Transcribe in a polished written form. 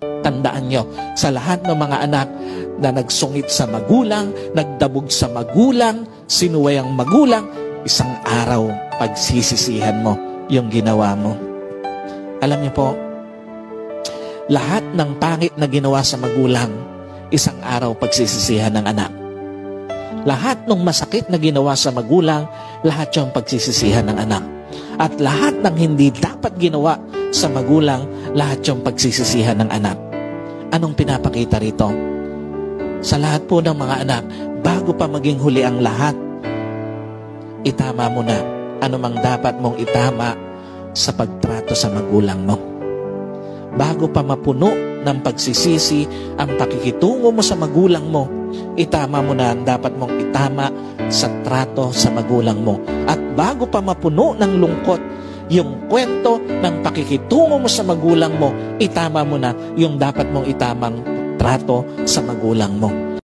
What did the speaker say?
Tandaan nyo, sa lahat ng mga anak na nagsungit sa magulang, nagdabog sa magulang, sinuway ang magulang, isang araw pagsisisihan mo yung ginawa mo. Alam niyo po, lahat ng pangit na ginawa sa magulang, isang araw pagsisisihan ng anak. Lahat ng masakit na ginawa sa magulang, lahat yung pagsisisihan ng anak. At lahat ng hindi dapat ginawa sa magulang, lahat yung pagsisisihan ng anak. Anong pinapakita rito? Sa lahat po ng mga anak, bago pa maging huli ang lahat, itama mo na anumang dapat mong itama sa pagtrato sa magulang mo. Bago pa mapuno ng pagsisisi ang pakikitungo mo sa magulang mo, itama mo na ang dapat mong itama sa trato sa magulang mo. At bago pa mapuno ng lungkot yung kwento ng pakikitungo mo sa magulang mo, itama mo na yung dapat mong itamang trato sa magulang mo.